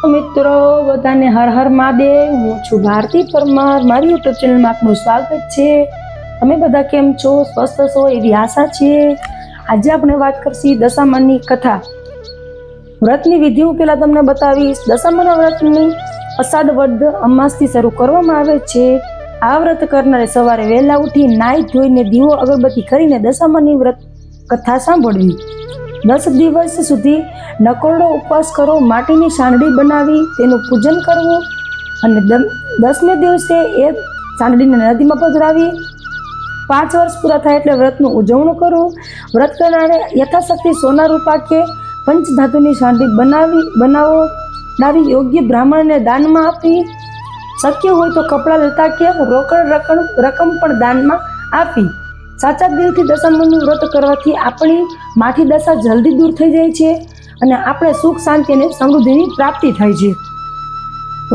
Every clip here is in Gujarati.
તો મિત્રો બધાને હર હર મહાદેવ। હું છું ભારતી પરમાર। મારી યુટ્યુબ ચેનલમાં આપનું સ્વાગત છે। તમે બધા કેમ છો? સ્વસ્થ છો એવી આશા છે। આજે આપણે વાત કરશી દશામાની કથા। વ્રતની વિધિ હું પહેલા તમને બતાવીશ। દશામાના વ્રતની અષાઢ વદ અમાસથી શરૂ કરવામાં આવે છે। આ વ્રત કરનારે સવારે વહેલા ઉઠી નાઈ ધોઈને દીવો અગરબત્તી કરીને દશામાની વ્રત કથા સાંભળવી। 10 દિવસ સુધી નકોરડો ઉપવાસ કરો, માટીની સાંડળી બનાવી તેનું પૂજન કરવું અને 10મે દિવસે એ સાંડળીને નદીમાં પધરાવી। 5 વર્ષ પૂરા થાય એટલે વ્રતનું ઉજવણું કરવું। વ્રત કરનારે યથાશક્તિ સોના રૂપા કે પંચધાતુની સાંડળી બનાવી યોગ્ય બ્રાહ્મણને દાનમાં આપવી। શક્ય હોય તો કપડાં લતા કે રોકડ રકમ પણ દાનમાં આપવી। સાચા દિલથી દશામાનું વ્રત કરવાથી આપણી માઠી દશા જલ્દી દૂર થઈ જાય છે અને આપણે સુખ શાંતિ અને સમૃદ્ધિની પ્રાપ્તિ થાય છે।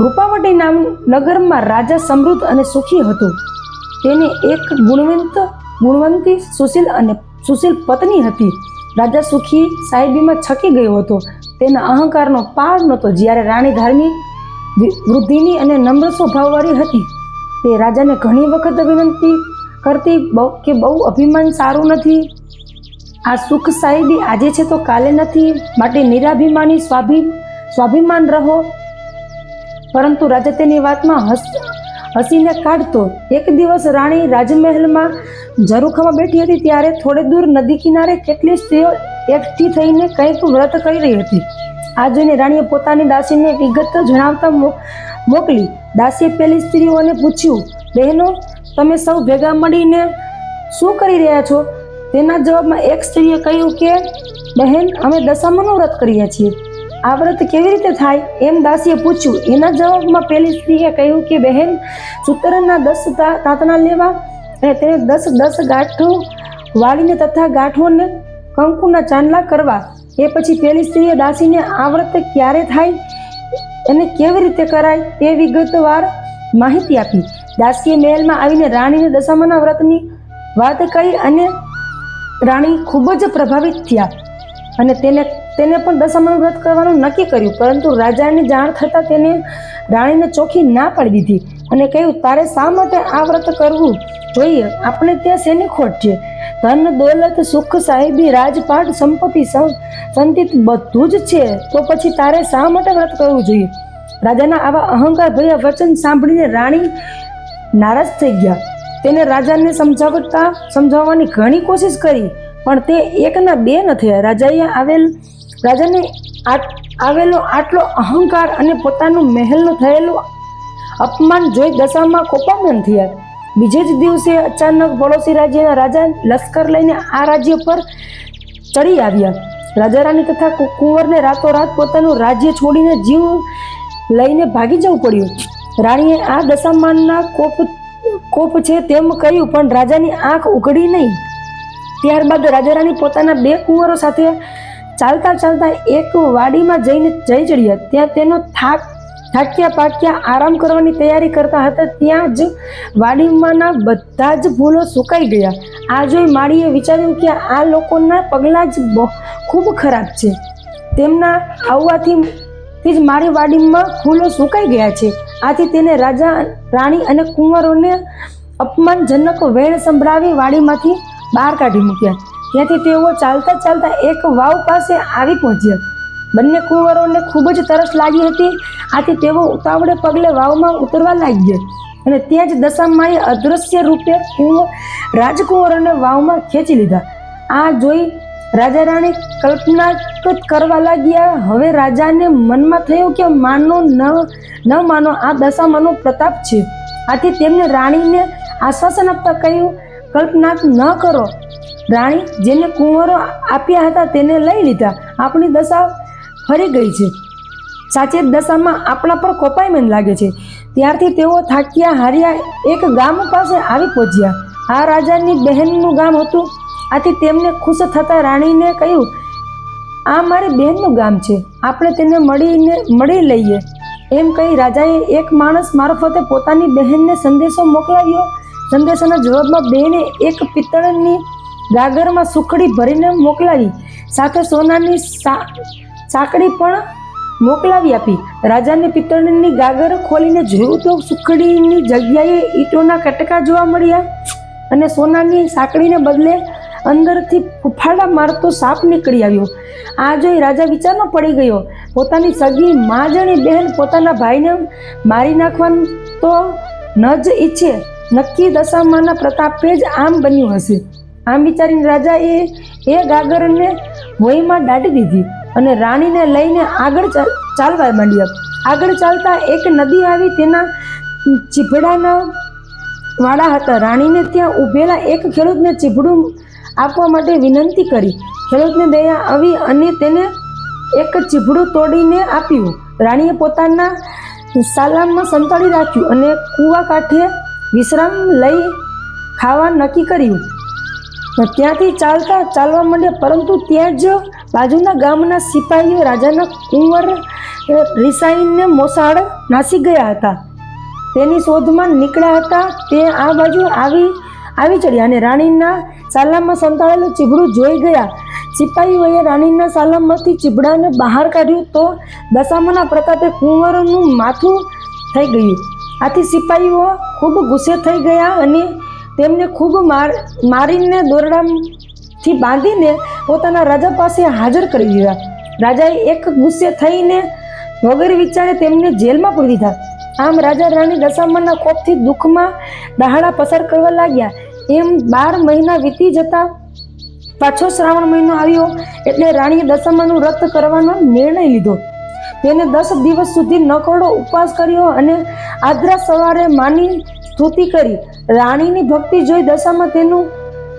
રૂપાવટી નામ નગરમાં રાજા સમૃદ્ધ અને સુખી હતો। તેને એક ગુણવંતી સુશીલ પત્ની હતી। રાજા સુખી સાહેબીમાં છકી ગયો હતો। તેના અહંકારનો પાર નહોતો। જ્યારે રાણી ધાર્મિક, વૃદ્ધિની અને નમ્ર સ્વભાવવાળી હતી। તે રાજાને ઘણી વખત વિનંતી કરતી કે બહુ અભિમાન સારું નથી। આ સુખ સાહેબી આજે છે તો કાલે નથી, માટે નિરાભિમાની સ્વાભિમાન રહો। પરંતુ રાજા તેની વાતમાં હસીને કાઢતો। એક દિવસ રાણી રાજમહેલમાં ઝરૂખામાં બેઠી હતી ત્યારે થોડે દૂર નદી કિનારે કેટલી સ્ત્રીઓ એકઠી થઈને કંઈક વ્રત કરી રહી હતી। આ જોઈને રાણીએ પોતાની દાસીને વિગત જણાવતા મોકલી। દાસીએ પેલી સ્ત્રીઓને પૂછ્યું, બહેનો, તમે સૌ ભેગા મળીને શું કરી રહ્યા છો? તેના જવાબમાં એક સ્ત્રીએ કહ્યું કે, બહેન, અમે દશામાનું વ્રત કરીએ છીએ। આ વ્રત કેવી રીતે થાય? એમ દાસીએ પૂછ્યું। એના જવાબમાં પેલી સ્ત્રીએ કહ્યું કે, બહેન, સૂતરના 10 તાંતણા લેવા અને તેને 10 ગાંઠો વાળીને તથા ગાંઠોને કંકુના ચાંદલા કરવા। એ પછી પેલી સ્ત્રીએ દાસીને આ વ્રત ક્યારે થાય અને કેવી રીતે કરાય તે વિગતવાર માહિતી આપી। દાસીએ મહેલમાં આવીને રાણીને દશામાના વ્રતની વાત કહી અને રાણી ખૂબ જ પ્રભાવિત થયા અને તેને પણ દશામાનું વ્રત કરવાનું નક્કી કર્યું। પરંતુ રાજાને જાણ થતાં તેને રાણીને ચોખ્ખી ના પાડી દીધી અને કહ્યું, તારે શા માટે આ વ્રત કરવું જોઈએ? આપણે ત્યાં શેની ખોટ છે? ધન દોલત, સુખ સાહેબી, રાજપાટ, સંપત્તિ, સંતિત બધું જ છે, તો પછી તારે શા માટે વ્રત કરવું જોઈએ? રાજાના આવા અહંકાર ભર્યા વચન સાંભળીને રાણી નારાજ થઈ ગયા। તેને રાજાને સમજાવવાની ઘણી કોશિશ કરી, પણ તે એકના બે ન થયા। રાજાને આવેલો આટલો અહંકાર અને પોતાનું મહેલનું થયેલું અપમાન જોઈ દશામાં કોપાયમાન થયા। બીજે જ દિવસે અચાનક પડોશી રાજ્યના રાજા લશ્કર લઈને આ રાજ્ય પર ચડી આવ્યા। રાજા રાણી તથા કુંવરને રાતોરાત પોતાનું રાજ્ય છોડીને જીવ લઈને ભાગી જવું પડ્યું। રાણીએ આ દશામાનના કોપ છે તેમ કહ્યું, પણ રાજાની આંખ ઉઘડી નહીં। ત્યારબાદ રાજા રાણી પોતાના 2 કુંવરો સાથે ચાલતા એક વાડીમાં જઈ ચડ્યા। ત્યાં તેનો થાક્યા પાક્યા આરામ કરવાની તૈયારી કરતા હતા। ત્યાં જ વાડીમાંના બધા જ ફૂલો સુકાઈ ગયા। આ જોઈ માળીએ વિચાર્યું કે આ લોકોના પગલાં જ ખૂબ ખરાબ છે। તેમના આવવાથી જ મારી વાડીમાં ફૂલો સુકાઈ ગયા છે। આથી તેને રાજા રાણી અને કુંવરોને અપમાનજનક વેણ સંભળાવી વાડીમાંથી બહાર કાઢી મૂક્યા। ત્યાંથી તેઓ ચાલતા એક વાવ પાસે આવી પહોંચ્યા। બંને કુંવરોને ખૂબ જ તરસ લાગી હતી। આથી તેઓ ઉતાવળે પગલે વાવમાં ઉતરવા લાગ્યા અને ત્યાં જ દશામાએ અદૃશ્ય રૂપે રાજકુંવરોને વાવમાં ખેંચી લીધા। આ જોઈ રાજા રાણી કલ્પના કરવા લાગ્યા। હવે રાજાને મનમાં થયું કે માનો ન માનો આ દશામાનો પ્રતાપ છે। આથી તેમને રાણીને આશ્વાસન આપતા કહ્યું, કલ્પના ન કરો, રાણી, જેને કુંવરો આપ્યા હતા તેને લઈ લીધા। આપણી દશા ફરી ગઈ છે। સાચે દશામાં આપણા પર કોપાયમાન લાગે છે। ત્યારથી તેઓ થાક્યા હાર્યા એક ગામ પાસે આવી પહોંચ્યા। આ રાજાની બહેનનું ગામ હતું। આથી તેમને ખુશ થતા રાણીને કહ્યું, આ મારી બહેનનું ગામ છે, આપણે તેને મળી લઈએ। એમ કહી રાજાએ એક માણસ મારફતે પોતાની બહેનને સંદેશો મોકલાવ્યો। સંદેશાના જવાબમાં બહેને એક પિત્તળની ગાગરમાં સુખડી ભરીને મોકલાવી, સાથે સોનાની સાંકળી પણ મોકલાવી આપી। રાજાને પિત્તળની ગાગર ખોલીને જોયું તો સુખડીની જગ્યાએ ઈંટોના કટકા જોવા મળ્યા અને સોનાની સાંકળીને બદલે અંદરથી ફૂફાડા મારતો સાપ નીકળી આવ્યો. આ જોઈ રાજા વિચારમાં પડી ગયો. પોતાની સગી માજણી બહેન પોતાના ભાઈને મારી નાખવાનું તો ન જ ઈચ્છે, નક્કી દશામાના પ્રતાપે જ આમ બન્યું હશે. આમ વિચારીને રાજાએ એ ગાગરને ભોંયમાં દાટી દીધી અને રાણીને લઈને આગળ ચાલવા માંડ્યા. આગળ ચાલતા એક નદી આવી, તેના ચીભડાના વાડા હતા. રાણીને ત્યાં ઊભેલા એક ખેડૂતને ચીભડું આપવા માટે વિનંતી કરી. ખેડૂતને દયા આવી અને તેને એક ચીભડું તોડીને આપ્યું. રાણીએ પોતાના સાલામાં સંતાડી રાખ્યું અને કૂવા કાંઠે વિશ્રામ લઈ ખાવા નક્કી કર્યું. ત્યાંથી ચાલવા માંડ્યા, પરંતુ ત્યાં જ બાજુના ગામના સિપાહીઓ રાજાના કુંવર રિસાઈને મોસાળ નાસી ગયા હતા. તેની શોધમાં નીકળ્યા હતા. તે આ બાજુ આવી ચડ્યા અને રાણીના સાલામાં સંતાડેલું ચીબડું જોઈ ગયા. સિપાહીઓએ રાણીના સાલામાંથી ચીબડાને બહાર કાઢ્યું તો દશામાના પ્રતાપે કુંવરનું માથું થઈ ગયું. આથી સિપાહીઓ ખૂબ ગુસ્સે થઈ ગયા અને તેમને ખૂબ મારીને દોરડાથી બાંધીને પોતાના રાજા પાસે હાજર કરી દીધા. રાજાએ એક ગુસ્સે થઈને વગર વિચારે તેમને જેલમાં પૂરી દીધા. આમ રાજા રાણી દશામાના કોપથી દુઃખમાં દહાડા પસાર કરવા લાગ્યા. એમ 12 મહિના વીતી જતા પાછો શ્રાવણ મહિનો આવ્યો એટલે રાણીએ દશામાનું વ્રત કરવાનો નિર્ણય લીધો. તેને 10 દિવસ સુધી નકોરડો ઉપવાસ કર્યો અને આદ્રા સવારે માની સ્તુતિ કરી. રાણીની ભક્તિ જોઈ દશામાં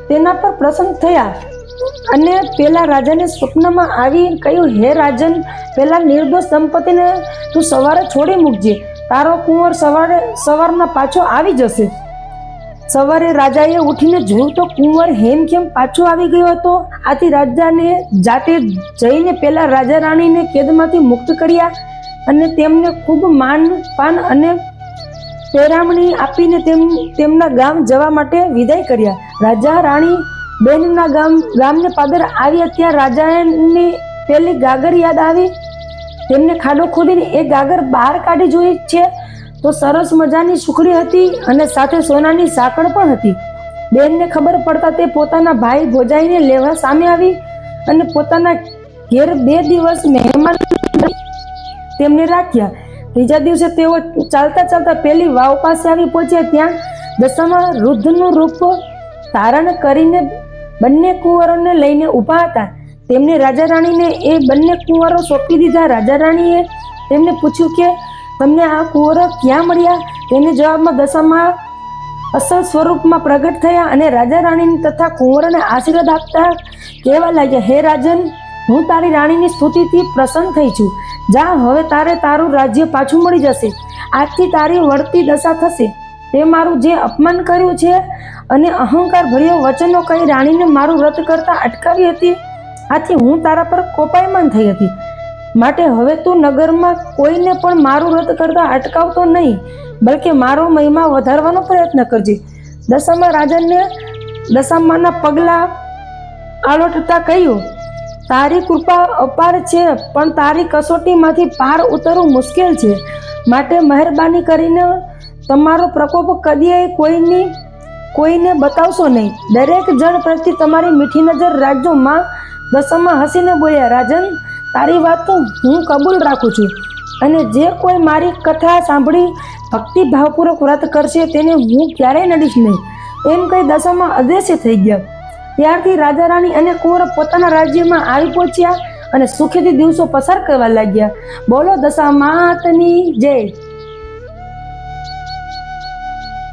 તેના પર પ્રસન્ન થયા અને પેલા રાજાને સ્વપ્નમાં આવી કહ્યું, હે રાજન, પેલા નિર્દોષ દંપતીને તું સવારે છોડી મૂકજે. તારો કુંવર સવારના પાછો આવી જશે. સવારે રાજાએ ઉઠીને જોયું તો કુંવર હેમખેમ પાછો આવી ગયો હતો. આથી રાજાને જાતે જઈને પેલા રાજા રાણીને કેદમાંથી મુક્ત કર્યા અને તેમને ખૂબ માન પાન અને પેરામણી આપીને તેમના ગામ જવા માટે વિદાય કર્યા. રાજા રાણી બેનના ગામને પાદર આવ્યા. ત્યાં રાજાને પેલી ગાગર યાદ આવી. તેમને ખાડો ખોદીને એ ગાગર બહાર કાઢી જોઈ છે તો સરસ મજાની સુખડી હતી અને સાથે સોનાની સાંકળ પણ હતી. બેનને ખબર પડતા તે પોતાના ભાઈ ભોજાઈને લેવા સામે આવી અને પોતાના ઘેર 2 દિવસ મહેમાન તેમને રાખ્યા. ત્રીજા દિવસે તેઓ ચાલતા પેલી વાવ પાસે આવી પહોંચ્યા. ત્યાં દશામાં વૃદ્ધનું રૂપ ધારણ કરીને બંને કુંવરોને લઈને ઊભા હતા. તેમને રાજા રાણીને એ બંને કુંવરો સોંપી દીધા. રાજા રાણીએ તેમને પૂછ્યું કે તમને આ કુંવરો ક્યાં મળ્યા? તેને જવાબમાં દશામાં અસલ સ્વરૂપમાં પ્રગટ થયા અને રાજા રાણીને તથા કુંવરોને આશીર્વાદ આપતા કહેવા લાગ્યા, હે રાજન, હું તારી રાણીની સ્તુતિથી પ્રસન્ન થઈ છું. જા, હવે તારું રાજ્ય પાછું મળી જશે. આજથી તારી વળતી દશા થશે. તે મારું જે અપમાન કર્યું છે અને અહંકાર ભર્યો વચનો કહી રાણીને મારું વ્રત કરતા અટકાવી હતી, આથી હું તારા પર કોપાયમાન થઈ હતી. માટે હવે તું નગરમાં કોઈને પણ મારું વ્રત કરતા અટકાવતો નહીં, બલકે મારો મહિમા વધારવાનો પ્રયત્ન કરજે. દશામાના પગલા આલોટતા કહ્યું, તારી કૃપા અપાર છે, પણ તારી કસોટીમાંથી પાર ઉતરવું મુશ્કેલ છે. માટે મહેરબાની કરીને તમારો પ્રકોપ કદીએ કોઈને બતાવશો નહીં. દરેક જણ પ્રત્યે તમારી મીઠી નજર રાખજો. માં દશામાં હસીને બોલ્યા, રાજન, તારી વાત તો હું કબૂલ રાખું છું અને જે કોઈ મારી કથા સાંભળી ભક્તિભાવપૂર્વક વ્રત કરશે તેને હું ક્યારેય નડીશ નહીં. એમ કહી દશામાં અદૃશ્ય થઈ ગયા. ત્યારથી રાજા રાણી અને કુંવર પોતાના રાજ્યમાં આવી પહોંચ્યા અને સુખેથી દિવસો પસાર કરવા લાગ્યા. બોલો દશામાતની જય.